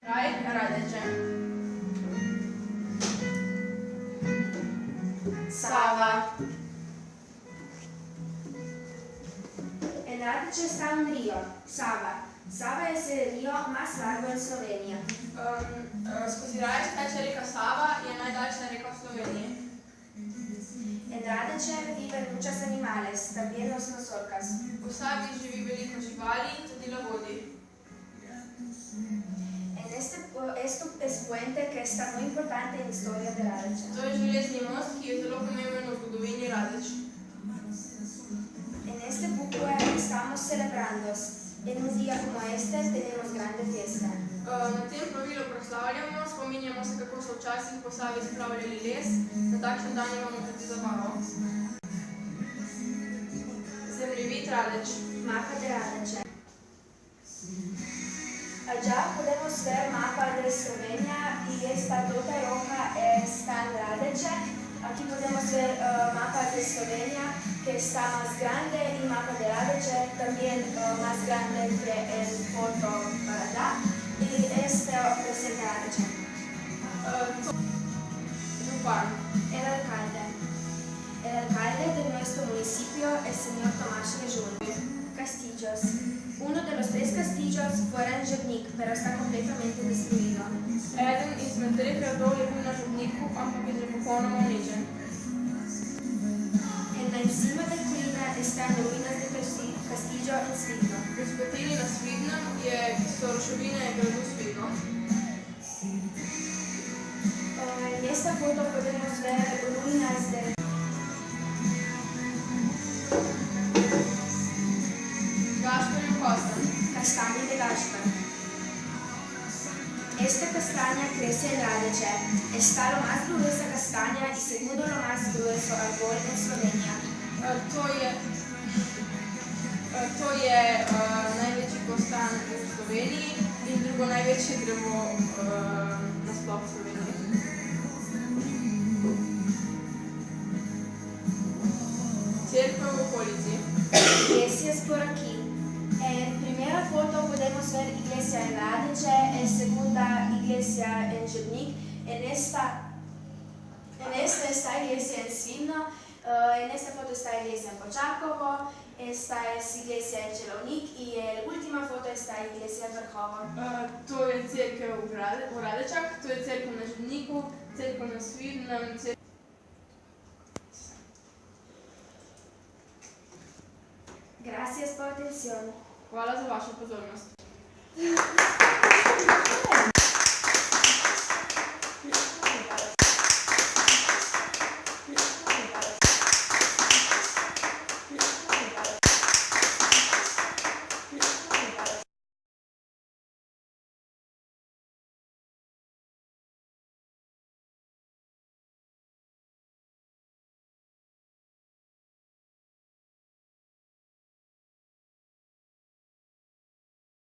Kraj Radeče. Sava. En Radeče está en río. Sava. Sava es el río más largo en Slovenija. Skozi Radeče teče reka Sava, je najdaljša reka v Sloveniji. En Radeče viven muchos animales, también los nosorcas. V Savi živi veliko živali in tudi labodi. Esto es puente que está muy importante en la historia de Radeče. To je železni most, ki je zelo pomemben v zgodovini Radeč. En este buque estamos celebrando. En un día como este tenemos grande fiesta. Na tem plovilu proslavljamo, spominjamo se, kako so včasih po Savi spravljali les, na takšen dan imamo tudi zabavo. Zemljevid Radeč. Mapa de Radeče. Allá podemos ver mapa de Eslovenia y esta tota roja está en Radeče. Aquí podemos ver mapa de Eslovenia que está más grande y mapa de Radeče también más grande que el foto para allá. Y este representa Radeče. Župan. El alcalde de nuestro municipio es señor Tomás Režun. Castillos. Uno de los 3 castillos fuera en Žabnik, pero está completamente destruido. Eden izmed 3 gradov je bil na Žabniku, ampak je že popolnoma uničen. En la encima de colina están ruinas de castillo en Svidno. V Spetini na Svidnem so ruševine gradu Svidno. En esta foto podemos ver ruinas de Gašperjev Kostanj. Castaño de Gašper. Esta castaña crece en Radeče. Está lo más gruesa castaña y segundo lo más grueso árbol en Slovenija. To je največji kostan v Sloveniji in drugo največje drevo nasploh v Sloveniji. Cerkev v okolici. Iglesias por aquí. En primera foto podemos ver iglesia en Radeče, en segunda iglesia en Žabnik, en esta está iglesia en Svidno, en esta foto está iglesia en Počakovo, esta es iglesia en Čelovnik y en la última foto está iglesia en Vrhovo. To je cerkev v Radečah, to je cerkev na Žabniku, cerkev na Svidnem, Gracias por atención. Hvala za vašo pozornost.